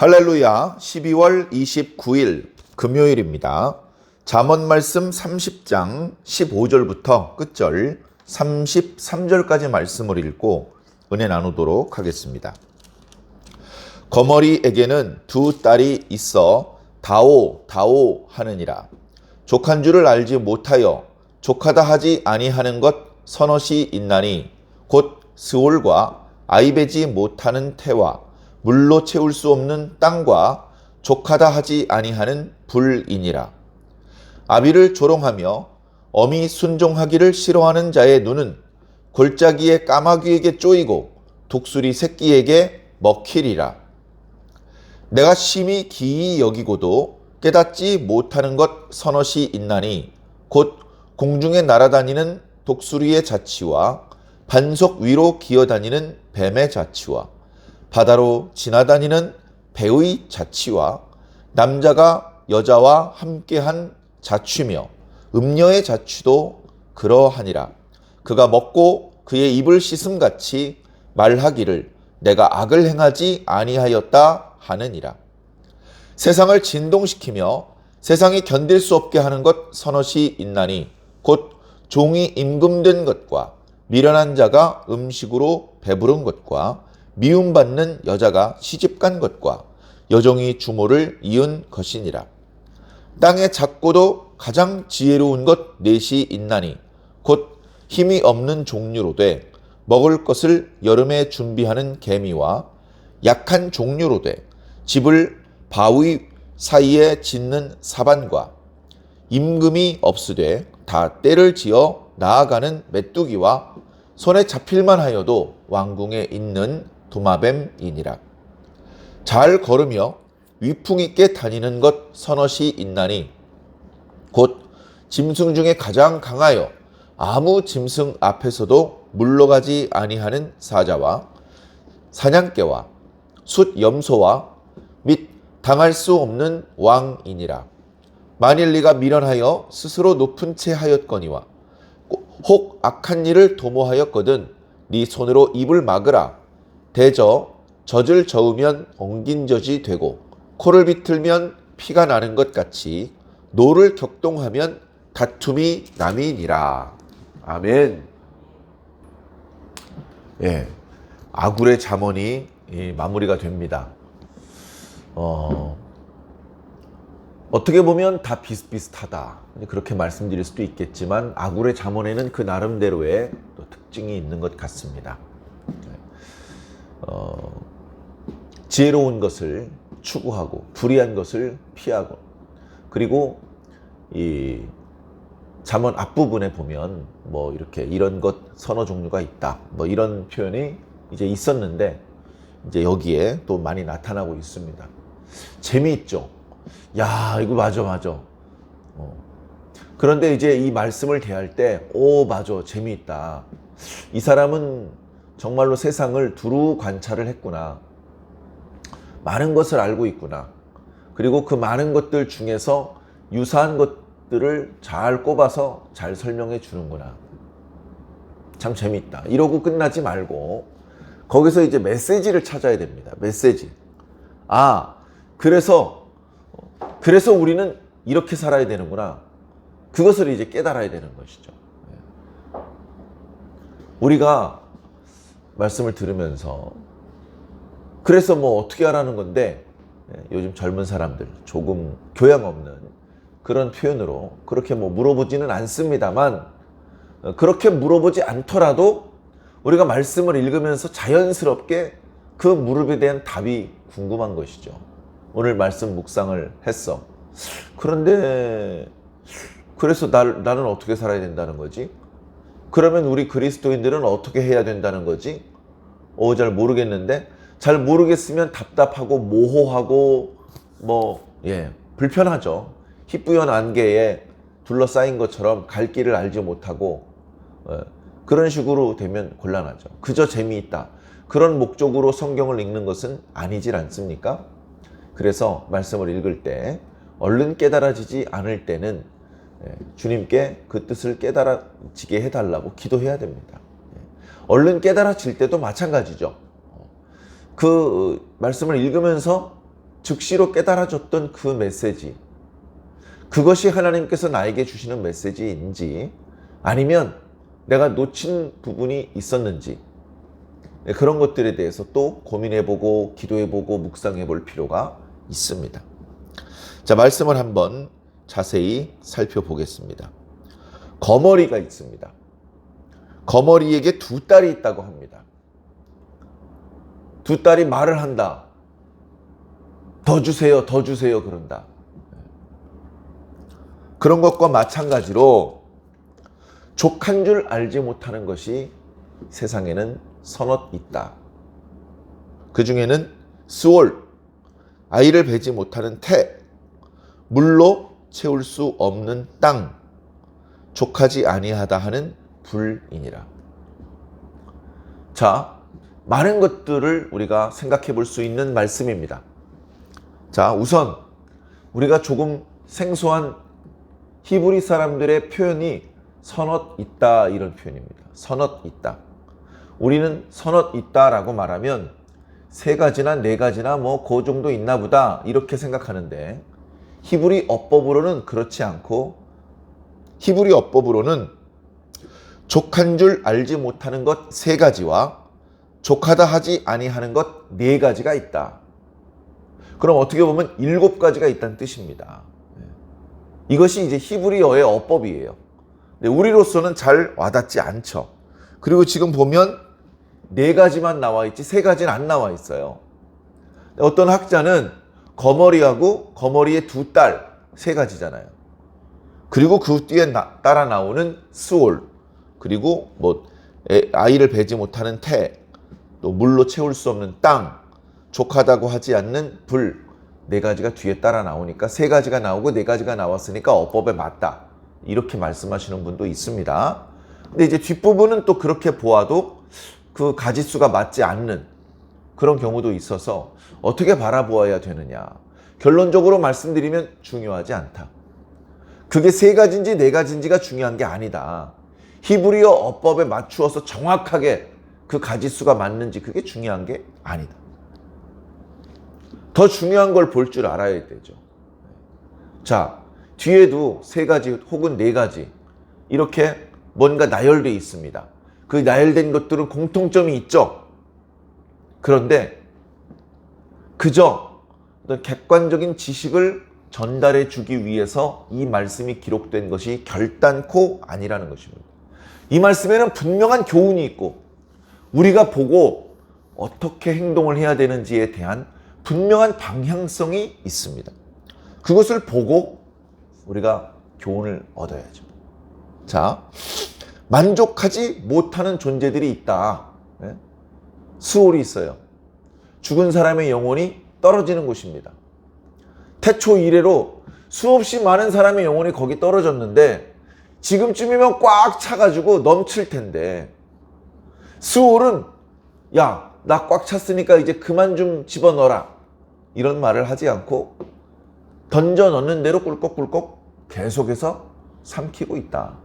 할렐루야. 12월 29일 금요일입니다. 잠언 말씀 30장 15절부터 끝절 33절까지 말씀을 읽고 은혜 나누도록 하겠습니다. 거머리에게는 두 딸이 있어 다오 다오 하느니라. 족한 줄을 알지 못하여 족하다 하지 아니하는 것 서넛이 있나니 곧 스올과 아이배지 못하는 태와 물로 채울 수 없는 땅과 족하다 하지 아니하는 불이니라. 아비를 조롱하며 어미 순종하기를 싫어하는 자의 눈은 골짜기의 까마귀에게 쪼이고 독수리 새끼에게 먹히리라. 내가 심히 기이 여기고도 깨닫지 못하는 것 서넛이 있나니 곧 공중에 날아다니는 독수리의 자치와 반석 위로 기어다니는 뱀의 자치와 바다로 지나다니는 배의 자치와 남자가 여자와 함께한 자취며 음녀의 자취도 그러하니라. 그가 먹고 그의 입을 씻음같이 말하기를 내가 악을 행하지 아니하였다 하느니라. 세상을 진동시키며 세상이 견딜 수 없게 하는 것 서넛이 있나니 곧 종이 임금된 것과 미련한 자가 음식으로 배부른 것과 미움받는 여자가 시집간 것과 여종이 주모를 이은 것이니라. 땅에 작고도 가장 지혜로운 것 넷이 있나니 곧 힘이 없는 종류로 돼 먹을 것을 여름에 준비하는 개미와 약한 종류로 돼 집을 바위 사이에 짓는 사반과 임금이 없으되 다 때를 지어 나아가는 메뚜기와 손에 잡힐만 하여도 왕궁에 있는 도마뱀이니라. 잘 걸으며 위풍 있게 다니는 것 서넛이 있나니 곧 짐승 중에 가장 강하여 아무 짐승 앞에서도 물러가지 아니하는 사자와 사냥개와 숫 염소와 및 당할 수 없는 왕이니라. 만일 네가 미련하여 스스로 높은 채 하였거니와 혹 악한 일을 도모하였거든 네 손으로 입을 막으라. 대저 젖을 저으면 엉긴 젖이 되고 코를 비틀면 피가 나는 것 같이 노를 격동하면 다툼이 남이니라. 아멘. 예, 아굴의 잠언이 마무리가 됩니다. 어떻게 보면 다 비슷비슷하다 그렇게 말씀드릴 수도 있겠지만 아굴의 잠언에는 그 나름대로의 또 특징이 있는 것 같습니다. 지혜로운 것을 추구하고 불의한 것을 피하고, 그리고 이 잠언 앞부분에 보면 뭐 이렇게 이런 것 서너 종류가 있다 뭐 이런 표현이 이제 있었는데 이제 여기에 또 많이 나타나고 있습니다. 재미있죠. 야, 이거 맞아. 그런데 이제 이 말씀을 대할 때, 오, 맞아, 재미있다. 이 사람은 정말로 세상을 두루 관찰을 했구나. 많은 것을 알고 있구나. 그리고 그 많은 것들 중에서 유사한 것들을 잘 꼽아서 잘 설명해 주는구나. 참 재미있다. 이러고 끝나지 말고 거기서 이제 메시지를 찾아야 됩니다. 메시지. 아, 그래서 우리는 이렇게 살아야 되는구나. 그것을 이제 깨달아야 되는 것이죠. 우리가 말씀을 들으면서 그래서 뭐 어떻게 하라는 건데, 요즘 젊은 사람들 조금 교양 없는 그런 표현으로 그렇게 뭐 물어보지는 않습니다만, 그렇게 물어보지 않더라도 우리가 말씀을 읽으면서 자연스럽게 그 물음에 대한 답이 궁금한 것이죠. 오늘 말씀 묵상을 했어. 그런데 그래서 나는 어떻게 살아야 된다는 거지? 그러면 우리 그리스도인들은 어떻게 해야 된다는 거지? 잘 모르겠는데, 잘 모르겠으면 답답하고 모호하고 불편하죠. 희뿌연 안개에 둘러싸인 것처럼 갈 길을 알지 못하고 그런 식으로 되면 곤란하죠. 그저 재미있다. 그런 목적으로 성경을 읽는 것은 아니질 않습니까? 그래서 말씀을 읽을 때 얼른 깨달아지지 않을 때는 주님께 그 뜻을 깨달아지게 해달라고 기도해야 됩니다. 얼른 깨달아질 때도 마찬가지죠. 그 말씀을 읽으면서 즉시로 깨달아졌던 그 메시지, 그것이 하나님께서 나에게 주시는 메시지인지 아니면 내가 놓친 부분이 있었는지, 그런 것들에 대해서 또 고민해보고 기도해보고 묵상해볼 필요가 있습니다. 자, 말씀을 한번 자세히 살펴보겠습니다. 거머리가 있습니다. 거머리에게 두 딸이 있다고 합니다. 두 딸이 말을 한다. 더 주세요, 더 주세요 그런다. 그런 것과 마찬가지로 족한 줄 알지 못하는 것이 세상에는 서넛 있다. 그 중에는 스올, 아이를 베지 못하는 태, 물로 채울 수 없는 땅, 족하지 아니하다 하는 불이니라. 자, 많은 것들을 우리가 생각해 볼 수 있는 말씀입니다. 자, 우선 우리가 조금 생소한 히브리 사람들의 표현이 서넛 있다, 이런 표현입니다. 서넛 있다. 우리는 서넛 있다라고 말하면 세 가지나 네 가지나 뭐 그 정도 있나 보다 이렇게 생각하는데, 히브리 어법으로는 그렇지 않고, 히브리 어법으로는 족한 줄 알지 못하는 것 세 가지와 족하다 하지 아니하는 것 네 가지가 있다. 그럼 어떻게 보면 7가지가 있다는 뜻입니다. 이것이 이제 히브리어의 어법이에요. 근데 우리로서는 잘 와닿지 않죠. 그리고 지금 보면 4가지만 나와 있지 3가지는 안 나와 있어요. 어떤 학자는 거머리하고 거머리의 두 딸, 3가지잖아요. 그리고 그 뒤에 따라 나오는 스올, 그리고 뭐 아이를 베지 못하는 태, 또 물로 채울 수 없는 땅, 족하다고 하지 않는 불, 4가지가 뒤에 따라 나오니까 3가지가 나오고 4가지가 나왔으니까 어법에 맞다, 이렇게 말씀하시는 분도 있습니다. 근데 이제 뒷부분은 또 그렇게 보아도 그 가지수가 맞지 않는 그런 경우도 있어서 어떻게 바라보아야 되느냐. 결론적으로 말씀드리면 중요하지 않다. 그게 3가지인지 4가지인지가 중요한 게 아니다. 히브리어 어법에 맞추어서 정확하게 그 가지수가 맞는지 그게 중요한 게 아니다. 더 중요한 걸 볼 줄 알아야 되죠. 자, 뒤에도 3가지 혹은 4가지 이렇게 뭔가 나열되어 있습니다. 그 나열된 것들은 공통점이 있죠. 그런데 그저 어떤 객관적인 지식을 전달해 주기 위해서 이 말씀이 기록된 것이 결단코 아니라는 것입니다. 이 말씀에는 분명한 교훈이 있고 우리가 보고 어떻게 행동을 해야 되는지에 대한 분명한 방향성이 있습니다. 그것을 보고 우리가 교훈을 얻어야죠. 자, 만족하지 못하는 존재들이 있다. 스올이 있어요. 죽은 사람의 영혼이 떨어지는 곳입니다. 태초 이래로 수없이 많은 사람의 영혼이 거기 떨어졌는데 지금쯤이면 꽉 차가지고 넘칠 텐데, 스올은 야, 나 꽉 찼으니까 이제 그만 좀 집어넣어라, 이런 말을 하지 않고 던져 넣는 대로 꿀꺽꿀꺽 계속해서 삼키고 있다.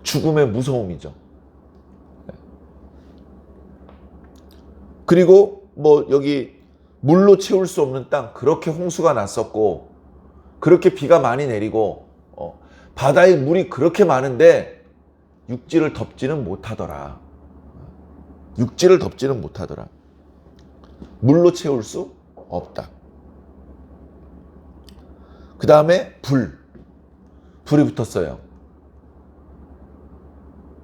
죽음의 무서움이죠. 그리고 뭐 여기 물로 채울 수 없는 땅, 그렇게 홍수가 났었고 그렇게 비가 많이 내리고 바다에 물이 그렇게 많은데 육지를 덮지는 못하더라. 육지를 덮지는 못하더라. 물로 채울 수 없다. 그 다음에 불이 붙었어요.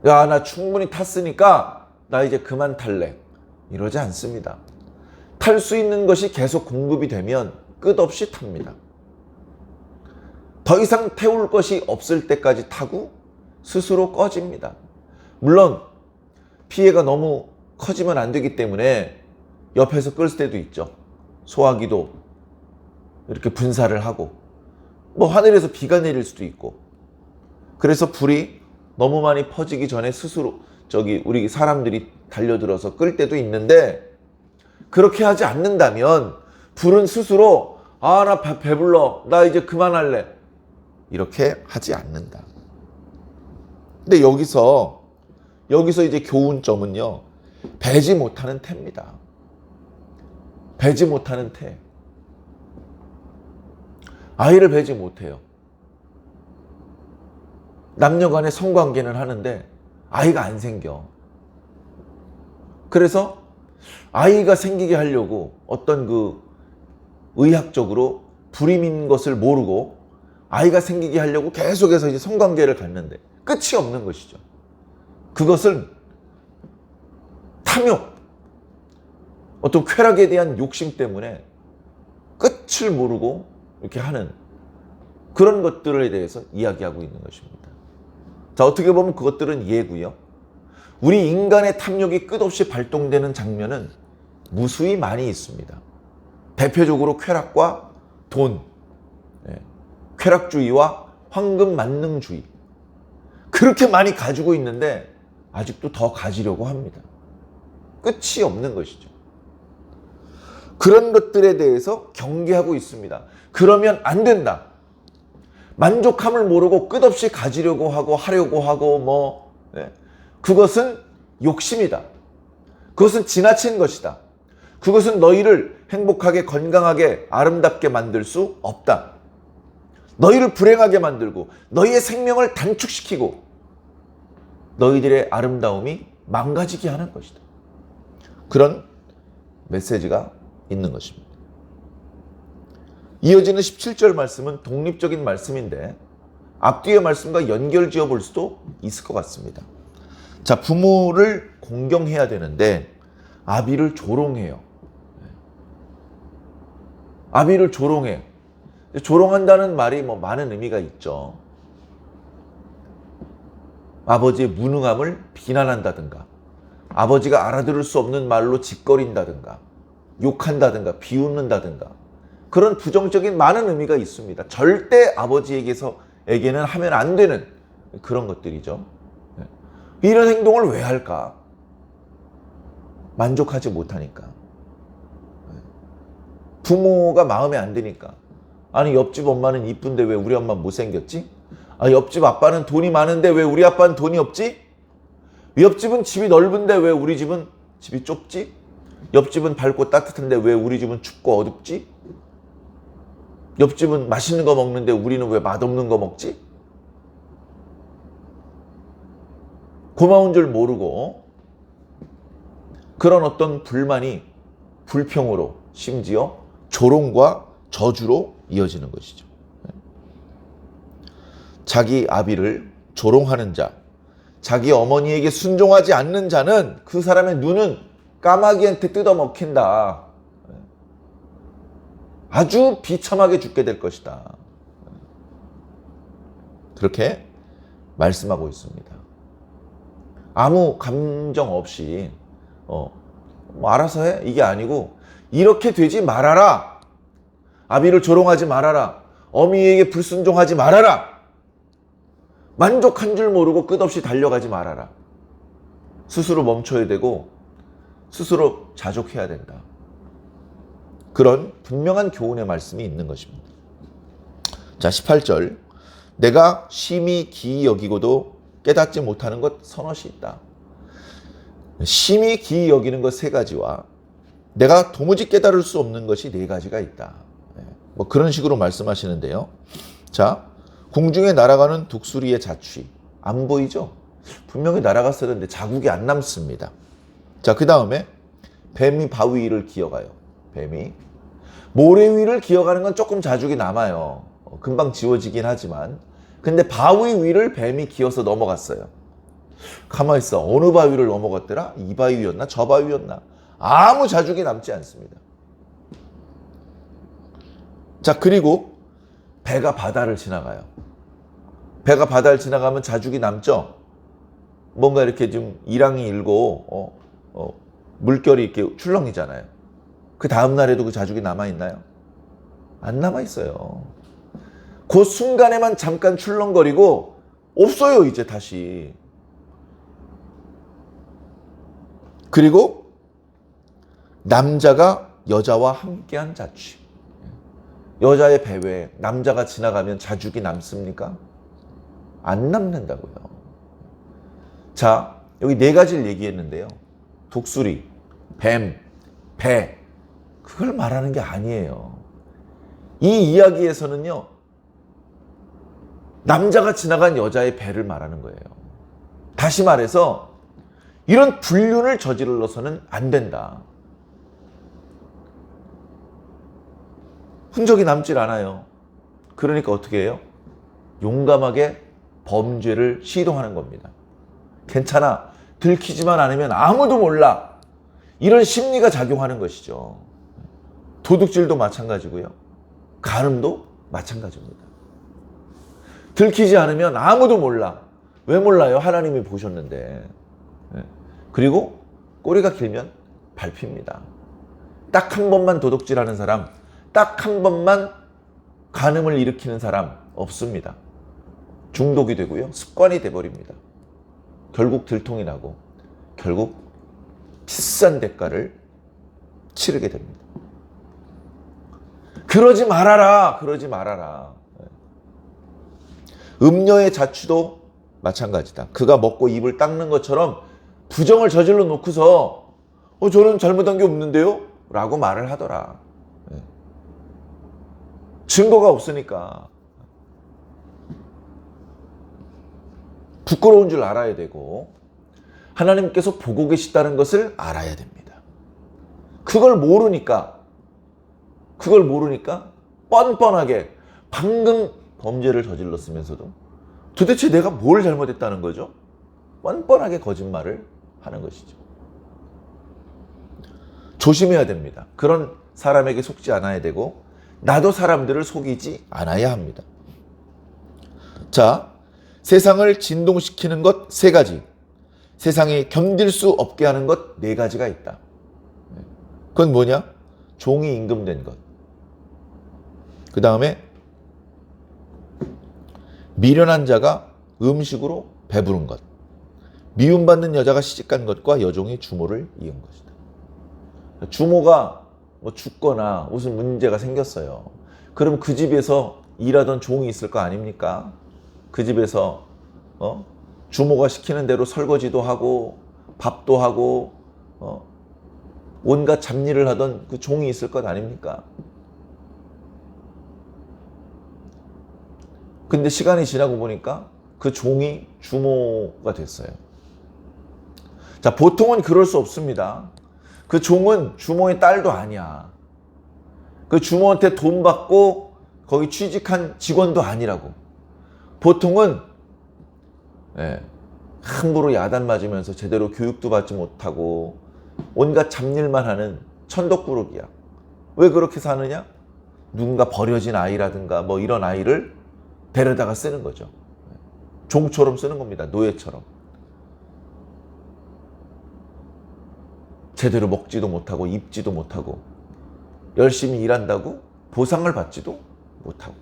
야, 나 충분히 탔으니까 나 이제 그만 탈래, 이러지 않습니다. 탈 수 있는 것이 계속 공급이 되면 끝없이 탑니다. 더 이상 태울 것이 없을 때까지 타고 스스로 꺼집니다. 물론 피해가 너무 커지면 안 되기 때문에 옆에서 끌 때도 있죠. 소화기도 이렇게 분사를 하고, 뭐 하늘에서 비가 내릴 수도 있고, 그래서 불이 너무 많이 퍼지기 전에 스스로 우리 사람들이 달려들어서 끌 때도 있는데, 그렇게 하지 않는다면 불은 스스로 나 배불러, 나 이제 그만할래, 이렇게 하지 않는다. 근데 여기서 이제 교훈점은요, 배지 못하는 태입니다. 배지 못하는 태. 아이를 배지 못해요. 남녀 간의 성관계는 하는데 아이가 안 생겨. 그래서 아이가 생기게 하려고 어떤 그 의학적으로 불임인 것을 모르고 아이가 생기게 하려고 계속해서 이제 성관계를 갖는데 끝이 없는 것이죠. 그것은 탐욕, 어떤 쾌락에 대한 욕심 때문에 끝을 모르고 이렇게 하는 그런 것들에 대해서 이야기하고 있는 것입니다. 자, 어떻게 보면 그것들은 예고요. 우리 인간의 탐욕이 끝없이 발동되는 장면은 무수히 많이 있습니다. 대표적으로 쾌락과 돈, 쾌락주의와 황금 만능주의. 그렇게 많이 가지고 있는데 아직도 더 가지려고 합니다. 끝이 없는 것이죠. 그런 것들에 대해서 경계하고 있습니다. 그러면 안 된다. 만족함을 모르고 끝없이 가지려고 하고 하려고 하고 그것은 욕심이다. 그것은 지나친 것이다. 그것은 너희를 행복하게 건강하게 아름답게 만들 수 없다. 너희를 불행하게 만들고 너희의 생명을 단축시키고 너희들의 아름다움이 망가지게 하는 것이다. 그런 메시지가 있는 것입니다. 이어지는 17절 말씀은 독립적인 말씀인데 앞뒤의 말씀과 연결 지어 볼 수도 있을 것 같습니다. 자, 부모를 공경해야 되는데 아비를 조롱해요. 아비를 조롱해. 조롱한다는 말이 많은 의미가 있죠. 아버지의 무능함을 비난한다든가, 아버지가 알아들을 수 없는 말로 짓거린다든가, 욕한다든가, 비웃는다든가, 그런 부정적인 많은 의미가 있습니다. 절대 아버지에게는 하면 안 되는 그런 것들이죠. 이런 행동을 왜 할까? 만족하지 못하니까. 부모가 마음에 안 드니까. 아니, 옆집 엄마는 이쁜데 왜 우리 엄마 못생겼지? 아, 옆집 아빠는 돈이 많은데 왜 우리 아빠는 돈이 없지? 옆집은 집이 넓은데 왜 우리 집은 집이 좁지? 옆집은 밝고 따뜻한데 왜 우리 집은 춥고 어둡지? 옆집은 맛있는 거 먹는데 우리는 왜 맛없는 거 먹지? 고마운 줄 모르고 그런 어떤 불만이 불평으로 심지어 조롱과 저주로 이어지는 것이죠. 자기 아비를 조롱하는 자, 자기 어머니에게 순종하지 않는 자는 그 사람의 눈은 까마귀한테 뜯어먹힌다. 아주 비참하게 죽게 될 것이다. 그렇게 말씀하고 있습니다. 아무 감정 없이 알아서 해? 이게 아니고 이렇게 되지 말아라. 아비를 조롱하지 말아라. 어미에게 불순종하지 말아라. 만족한 줄 모르고 끝없이 달려가지 말아라. 스스로 멈춰야 되고 스스로 자족해야 된다. 그런 분명한 교훈의 말씀이 있는 것입니다. 자, 18절. 내가 심히 기이 여기고도 깨닫지 못하는 것 서너시 있다. 심히 기이 여기는 것 세 가지와 내가 도무지 깨달을 수 없는 것이 네 가지가 있다. 그런 식으로 말씀하시는데요. 자, 공중에 날아가는 독수리의 자취. 안 보이죠? 분명히 날아갔어야 되는데 자국이 안 남습니다. 자, 그 다음에 뱀이 바위 위를 기어가요. 뱀이. 모래 위를 기어가는 건 조금 자국이 남아요. 금방 지워지긴 하지만. 근데 바위 위를 뱀이 기어서 넘어갔어요. 가만히 있어. 어느 바위를 넘어갔더라? 이 바위였나? 저 바위였나? 아무 자국이 남지 않습니다. 자, 그리고 배가 바다를 지나가요. 배가 바다를 지나가면 자국이 남죠? 뭔가 이렇게 좀 일항이 일고 물결이 이렇게 출렁이잖아요. 그 다음 날에도 그 자국이 남아있나요? 안 남아있어요. 그 순간에만 잠깐 출렁거리고 없어요, 이제 다시. 그리고 남자가 여자와 함께한 자취. 여자의 배외에 남자가 지나가면 자국이 남습니까? 안 남는다고요. 자, 여기 네 가지를 얘기했는데요. 독수리, 뱀, 배. 그걸 말하는 게 아니에요. 이 이야기에서는요, 남자가 지나간 여자의 배를 말하는 거예요. 다시 말해서 이런 불륜을 저질러서는 안 된다. 흔적이 남질 않아요. 그러니까 어떻게 해요? 용감하게 범죄를 시도하는 겁니다. 괜찮아. 들키지만 않으면 아무도 몰라. 이런 심리가 작용하는 것이죠. 도둑질도 마찬가지고요. 간음도 마찬가지입니다. 들키지 않으면 아무도 몰라. 왜 몰라요? 하나님이 보셨는데. 그리고 꼬리가 길면 밟힙니다. 딱 한 번만 도둑질하는 사람, 딱 한 번만 간음을 일으키는 사람 없습니다. 중독이 되고요. 습관이 돼버립니다. 결국 들통이 나고 결국 비싼 대가를 치르게 됩니다. 그러지 말아라. 그러지 말아라. 음녀의 자취도 마찬가지다. 그가 먹고 입을 닦는 것처럼 부정을 저질러 놓고서 저는 잘못한 게 없는데요? 라고 말을 하더라. 증거가 없으니까. 부끄러운 줄 알아야 되고 하나님께서 보고 계시다는 것을 알아야 됩니다. 그걸 모르니까 뻔뻔하게 방금 범죄를 저질렀으면서도 도대체 내가 뭘 잘못했다는 거죠? 뻔뻔하게 거짓말을 하는 것이죠. 조심해야 됩니다. 그런 사람에게 속지 않아야 되고 나도 사람들을 속이지 않아야 합니다. 자, 세상을 진동시키는 것 3가지, 세상이 견딜 수 없게 하는 것 4가지가 있다. 그건 뭐냐? 종이 임금된 것. 그 다음에 미련한 자가 음식으로 배부른 것, 미움받는 여자가 시집간 것과 여종이 주모를 이은 것이다. 주모가 죽거나 무슨 문제가 생겼어요. 그럼 그 집에서 일하던 종이 있을 거 아닙니까? 그 집에서 주모가 시키는 대로 설거지도 하고 밥도 하고 온갖 잡일을 하던 그 종이 있을 것 아닙니까? 근데 시간이 지나고 보니까 그 종이 주모가 됐어요. 자, 보통은 그럴 수 없습니다. 그 종은 주모의 딸도 아니야. 그 주모한테 돈 받고 거기 취직한 직원도 아니라고. 보통은 함부로 야단 맞으면서 제대로 교육도 받지 못하고 온갖 잡일만 하는 천덕꾸러기야. 왜 그렇게 사느냐? 누군가 버려진 아이라든가 뭐 이런 아이를 데려다가 쓰는 거죠. 종처럼 쓰는 겁니다. 노예처럼. 제대로 먹지도 못하고 입지도 못하고 열심히 일한다고 보상을 받지도 못하고.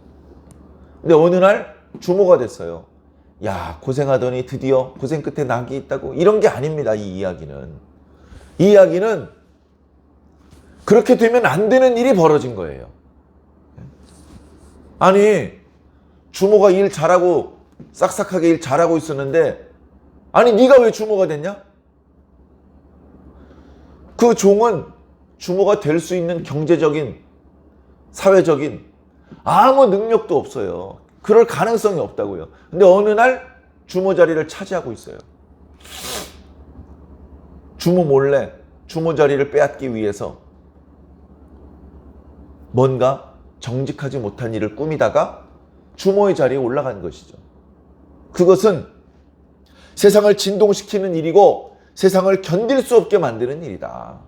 근데 어느 날 주모가 됐어요. 야, 고생하더니 드디어 고생 끝에 낙이 있다고. 이런 게 아닙니다. 이 이야기는 그렇게 되면 안 되는 일이 벌어진 거예요. 아니, 주모가 일 잘하고 싹싹하게 일 잘하고 있었는데 아니 네가 왜 주모가 됐냐? 그 종은 주모가 될 수 있는 경제적인, 사회적인 아무 능력도 없어요. 그럴 가능성이 없다고요. 근데 어느 날 주모 자리를 차지하고 있어요. 주모 몰래 주모 자리를 빼앗기 위해서 뭔가 정직하지 못한 일을 꾸미다가 주모의 자리에 올라간 것이죠. 그것은 세상을 진동시키는 일이고 세상을 견딜 수 없게 만드는 일이다.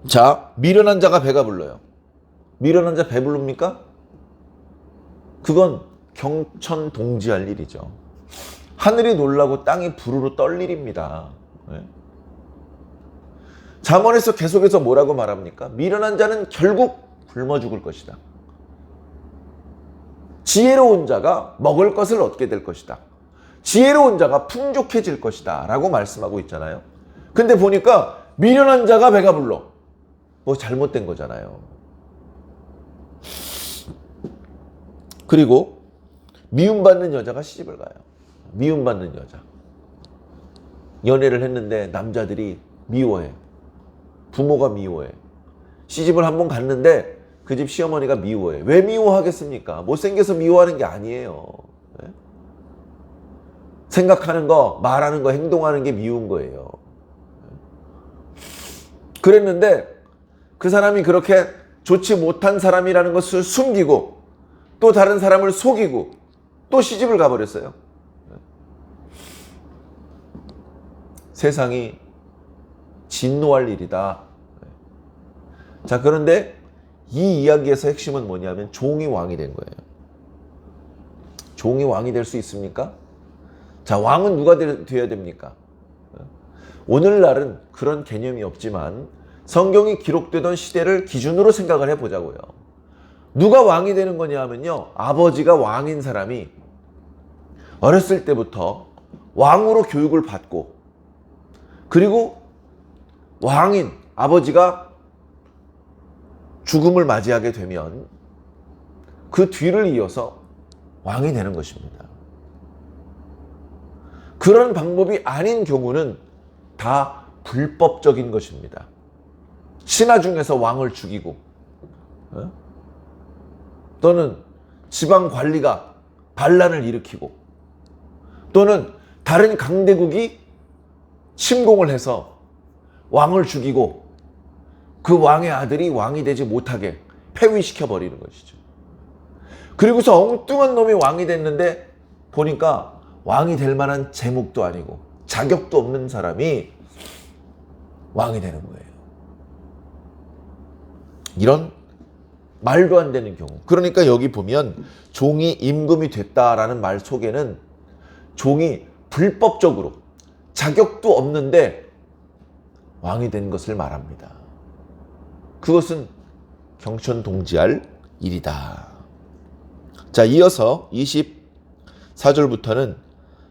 자, 미련한 자가 배가 불러요. 미련한 자 배 부릅니까? 그건 경천동지할 일이죠. 하늘이 놀라고 땅이 부르르 떨 일입니다. 잠언에서 계속해서 뭐라고 말합니까? 미련한 자는 결국 굶어 죽을 것이다. 지혜로운 자가 먹을 것을 얻게 될 것이다. 지혜로운 자가 풍족해질 것이다 라고 말씀하고 있잖아요. 근데 보니까 미련한 자가 배가 불러. 뭐 잘못된 거잖아요. 그리고 미움받는 여자가 시집을 가요. 미움받는 여자. 연애를 했는데 남자들이 미워해요. 부모가 미워해. 시집을 한번 갔는데 그 집 시어머니가 미워해. 왜 미워하겠습니까? 못생겨서 미워하는 게 아니에요. 네? 생각하는 거, 말하는 거, 행동하는 게 미운 거예요. 그랬는데 그 사람이 그렇게 좋지 못한 사람이라는 것을 숨기고 또 다른 사람을 속이고 또 시집을 가버렸어요. 세상이 진노할 일이다. 자, 그런데 이 이야기에서 핵심은 뭐냐면 종이 왕이 된 거예요. 종이 왕이 될 수 있습니까? 자, 왕은 누가 되어야 됩니까? 오늘날은 그런 개념이 없지만 성경이 기록되던 시대를 기준으로 생각을 해보자고요. 누가 왕이 되는 거냐 하면요, 아버지가 왕인 사람이 어렸을 때부터 왕으로 교육을 받고 그리고 왕인 아버지가 죽음을 맞이하게 되면 그 뒤를 이어서 왕이 되는 것입니다. 그런 방법이 아닌 경우는 다 불법적인 것입니다. 신하 중에서 왕을 죽이고 또는 지방 관리가 반란을 일으키고 또는 다른 강대국이 침공을 해서 왕을 죽이고 그 왕의 아들이 왕이 되지 못하게 폐위시켜 버리는 것이죠. 그리고서 엉뚱한 놈이 왕이 됐는데 보니까 왕이 될 만한 재목도 아니고 자격도 없는 사람이 왕이 되는 거예요. 이런 말도 안 되는 경우. 그러니까 여기 보면 종이 임금이 됐다라는 말 속에는 종이 불법적으로 자격도 없는데 왕이 된 것을 말합니다. 그것은 경천동지할 일이다. 자, 이어서 24절부터는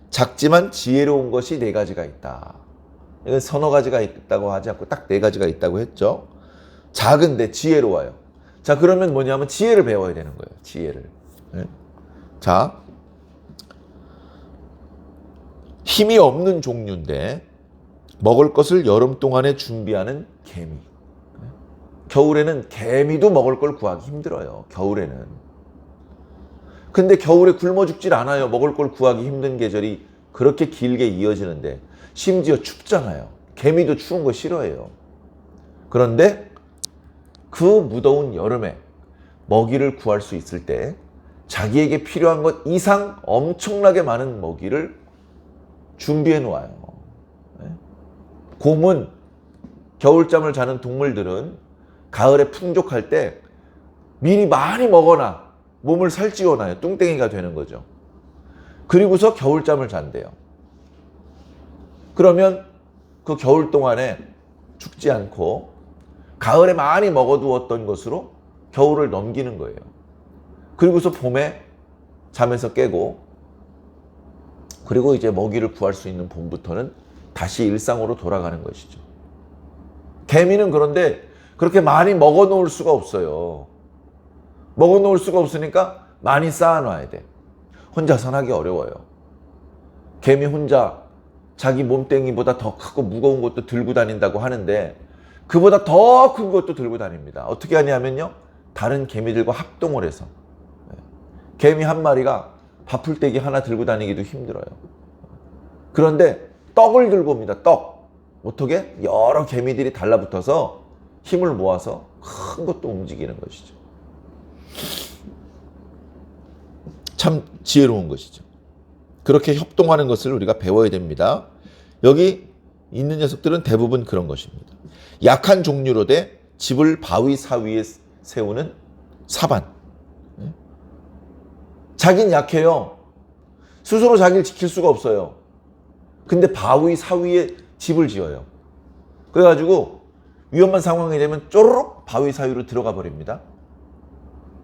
작지만 지혜로운 것이 4가지가 있다. 이건 서너 가지가 있다고 하지 않고 딱 4가지가 있다고 했죠. 작은데 지혜로워요. 자, 그러면 뭐냐면 지혜를 배워야 되는 거예요. 지혜를. 네? 자, 힘이 없는 종류인데 먹을 것을 여름 동안에 준비하는 개미. 겨울에는 개미도 먹을 걸 구하기 힘들어요. 겨울에는. 근데 겨울에 굶어 죽질 않아요. 먹을 걸 구하기 힘든 계절이 그렇게 길게 이어지는데 심지어 춥잖아요. 개미도 추운 거 싫어해요. 그런데 그 무더운 여름에 먹이를 구할 수 있을 때 자기에게 필요한 것 이상 엄청나게 많은 먹이를 준비해 놓아요. 곰은 겨울잠을 자는 동물들은 가을에 풍족할 때 미리 많이 먹어놔 몸을 살찌워놔요. 뚱땡이가 되는 거죠. 그리고서 겨울잠을 잔대요. 그러면 그 겨울 동안에 죽지 않고 가을에 많이 먹어두었던 것으로 겨울을 넘기는 거예요. 그리고서 봄에 잠에서 깨고 그리고 이제 먹이를 구할 수 있는 봄부터는 다시 일상으로 돌아가는 것이죠. 개미는 그런데 그렇게 많이 먹어놓을 수가 없어요. 먹어놓을 수가 없으니까 많이 쌓아놔야 돼. 혼자선 하기 어려워요. 개미 혼자 자기 몸뚱이보다 더 크고 무거운 것도 들고 다닌다고 하는데 그보다 더 큰 것도 들고 다닙니다. 어떻게 하냐면요, 다른 개미들과 합동을 해서. 개미 한 마리가 밥풀떼기 하나 들고 다니기도 힘들어요. 그런데 떡을 들고 옵니다. 떡. 어떻게? 여러 개미들이 달라붙어서 힘을 모아서 큰 것도 움직이는 것이죠. 참 지혜로운 것이죠. 그렇게 협동하는 것을 우리가 배워야 됩니다. 여기 있는 녀석들은 대부분 그런 것입니다. 약한 종류로 돼 집을 바위 사위에 세우는 사반. 자긴 약해요. 스스로 자기를 지킬 수가 없어요. 근데 바위 사위에 집을 지어요. 그래가지고 위험한 상황이 되면 쪼르륵 바위 사위로 들어가 버립니다.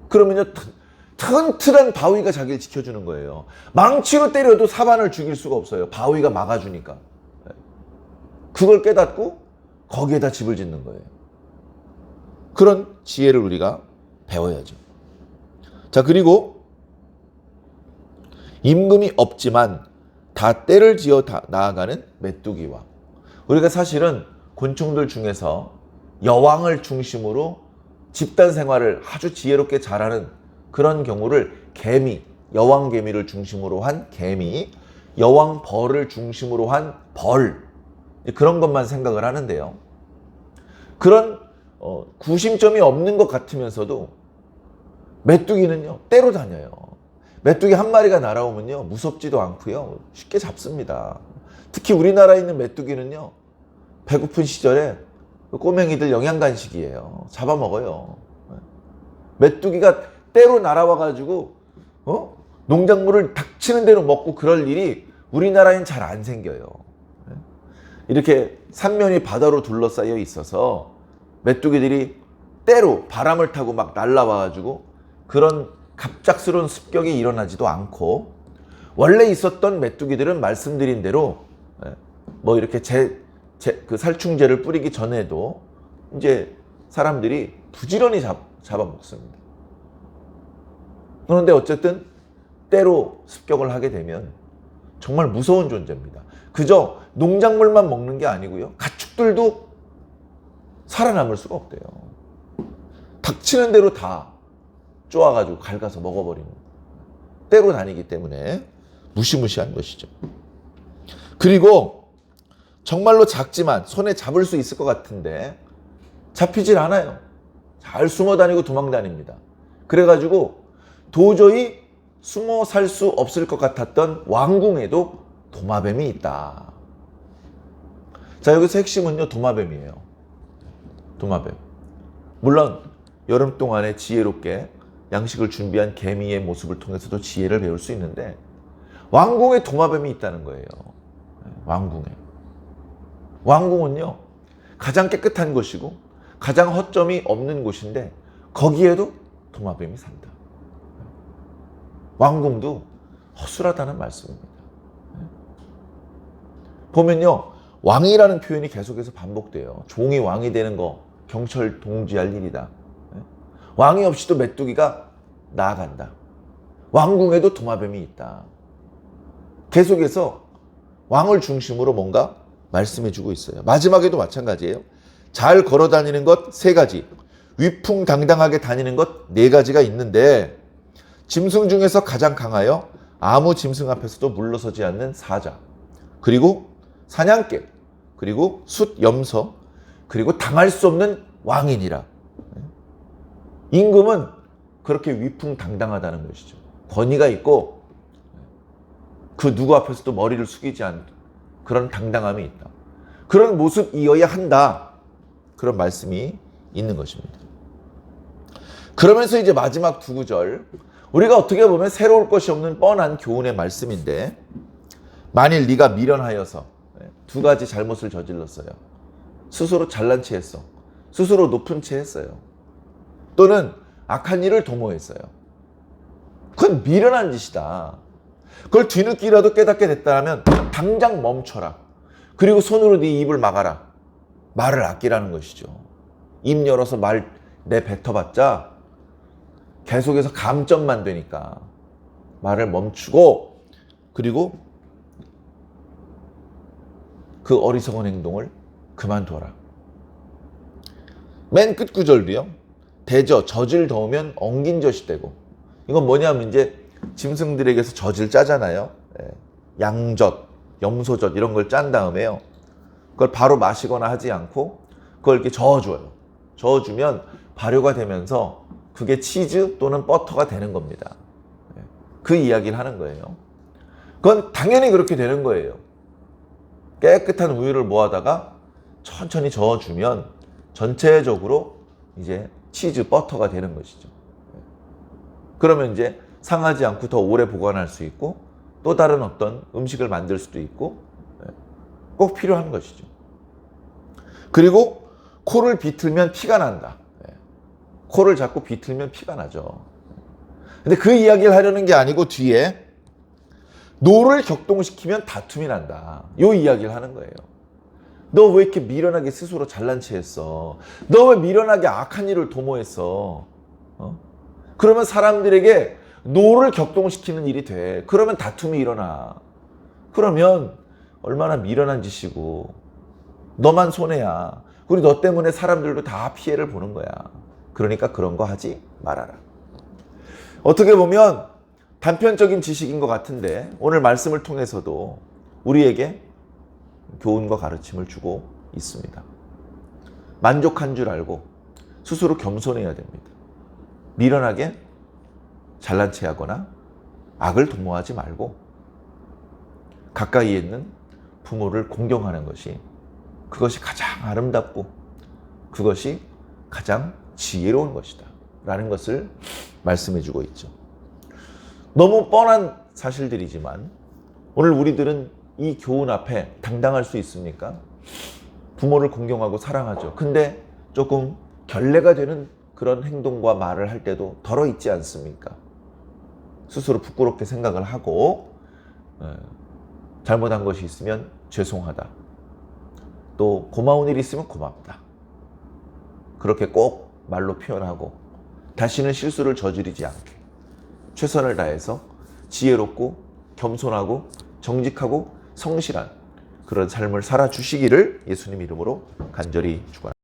그러면요, 튼튼한 바위가 자기를 지켜주는 거예요. 망치로 때려도 사반을 죽일 수가 없어요. 바위가 막아주니까. 그걸 깨닫고 거기에다 집을 짓는 거예요. 그런 지혜를 우리가 배워야죠. 자, 그리고 임금이 없지만 다 때를 지어 나아가는 메뚜기와, 우리가 사실은 곤충들 중에서 여왕을 중심으로 집단 생활을 아주 지혜롭게 잘하는 그런 경우를 개미, 여왕 개미를 중심으로 한 개미, 여왕 벌을 중심으로 한 벌, 그런 것만 생각을 하는데요. 그런 구심점이 없는 것 같으면서도 메뚜기는요 때로 다녀요. 메뚜기 한 마리가 날아오면요 무섭지도 않고요 쉽게 잡습니다. 특히 우리나라에 있는 메뚜기는요 배고픈 시절에 꼬맹이들 영양간식이에요. 잡아먹어요. 메뚜기가 때로 날아와 가지고 농작물을 닥치는 대로 먹고 그럴 일이 우리나라엔 잘 안 생겨요. 이렇게 삼면이 바다로 둘러싸여 있어서 메뚜기들이 때로 바람을 타고 막 날아와 가지고 그런 갑작스러운 습격이 일어나지도 않고, 원래 있었던 메뚜기들은 말씀드린 대로 뭐 이렇게 그 살충제를 뿌리기 전에도 이제 사람들이 부지런히 잡아먹습니다. 그런데 어쨌든 때로 습격을 하게 되면 정말 무서운 존재입니다. 그저 농작물만 먹는 게 아니고요. 가축들도 살아남을 수가 없대요. 닥치는 대로 다 쪼아가지고 갉아서 먹어버리는, 때로 다니기 때문에 무시무시한 것이죠. 그리고 정말로 작지만 손에 잡을 수 있을 것 같은데 잡히질 않아요. 잘 숨어 다니고 도망 다닙니다. 그래가지고 도저히 숨어 살 수 없을 것 같았던 왕궁에도 도마뱀이 있다. 자, 여기서 핵심은요 도마뱀이에요. 도마뱀. 물론 여름 동안에 지혜롭게 양식을 준비한 개미의 모습을 통해서도 지혜를 배울 수 있는데 왕궁에 도마뱀이 있다는 거예요. 왕궁에. 왕궁은요 가장 깨끗한 곳이고 가장 허점이 없는 곳인데 거기에도 도마뱀이 산다. 왕궁도 허술하다는 말씀입니다. 보면요 왕이라는 표현이 계속해서 반복돼요. 종이 왕이 되는 거 경철동지할 일이다. 왕이 없이도 메뚜기가 나아간다. 왕궁에도 도마뱀이 있다. 계속해서 왕을 중심으로 뭔가 말씀해주고 있어요. 마지막에도 마찬가지예요. 잘 걸어다니는 것 3가지, 위풍당당하게 다니는 것 4가지가 있는데 짐승 중에서 가장 강하여 아무 짐승 앞에서도 물러서지 않는 사자, 그리고 사냥개, 그리고 숫염서, 그리고 당할 수 없는 왕이니라. 임금은 그렇게 위풍당당하다는 것이죠. 권위가 있고 그 누구 앞에서도 머리를 숙이지 않는 그런 당당함이 있다. 그런 모습이어야 한다. 그런 말씀이 있는 것입니다. 그러면서 이제 마지막 2구절, 우리가 어떻게 보면 새로울 것이 없는 뻔한 교훈의 말씀인데, 만일 네가 미련하여서 2가지 잘못을 저질렀어요. 스스로 잘난 체 했어. 스스로 높은 채 했어요. 또는 악한 일을 도모했어요. 그건 미련한 짓이다. 그걸 뒤늦게라도 깨닫게 됐다면 당장 멈춰라. 그리고 손으로 네 입을 막아라. 말을 아끼라는 것이죠. 입 열어서 말 내뱉어봤자 계속해서 감점만 되니까 말을 멈추고, 그리고 그 어리석은 행동을 그만둬라. 맨 끝 구절도요. 대저, 젖을 더우면 엉긴 젖이 되고, 이건 뭐냐면 이제 짐승들에게서 젖을 짜잖아요. 양젖, 염소젖 이런 걸 짠 다음에요. 그걸 바로 마시거나 하지 않고 그걸 이렇게 저어줘요. 저어주면 발효가 되면서 그게 치즈 또는 버터가 되는 겁니다. 그 이야기를 하는 거예요. 그건 당연히 그렇게 되는 거예요. 깨끗한 우유를 모아다가 천천히 저어주면 전체적으로 이제 치즈, 버터가 되는 것이죠. 그러면 이제 상하지 않고 더 오래 보관할 수 있고 또 다른 어떤 음식을 만들 수도 있고 꼭 필요한 것이죠. 그리고 코를 비틀면 피가 난다. 코를 자꾸 비틀면 피가 나죠. 근데 그 이야기를 하려는 게 아니고 뒤에 노를 격동시키면 다툼이 난다. 요 이야기를 하는 거예요. 너 왜 이렇게 미련하게 스스로 잘난 체 했어? 너 왜 미련하게 악한 일을 도모했어? 그러면 사람들에게 노를 격동시키는 일이 돼. 그러면 다툼이 일어나. 그러면 얼마나 미련한 짓이고 너만 손해야. 그리고 너 때문에 사람들도 다 피해를 보는 거야. 그러니까 그런 거 하지 말아라. 어떻게 보면 단편적인 지식인 것 같은데 오늘 말씀을 통해서도 우리에게 교훈과 가르침을 주고 있습니다. 만족한 줄 알고 스스로 겸손해야 됩니다. 미련하게 잘난 체하거나 악을 도모하지 말고 가까이에 있는 부모를 공경하는 것이 그것이 가장 아름답고 그것이 가장 지혜로운 것이다 라는 것을 말씀해 주고 있죠. 너무 뻔한 사실들이지만 오늘 우리들은 이 교훈 앞에 당당할 수 있습니까? 부모를 공경하고 사랑하죠. 근데 조금 결례가 되는 그런 행동과 말을 할 때도 덜어 있지 않습니까? 스스로 부끄럽게 생각을 하고 잘못한 것이 있으면 죄송하다. 또 고마운 일이 있으면 고맙다. 그렇게 꼭 말로 표현하고 다시는 실수를 저지르지 않게 최선을 다해서 지혜롭고 겸손하고 정직하고 성실한 그런 삶을 살아주시기를 예수님 이름으로 간절히 축원합니다.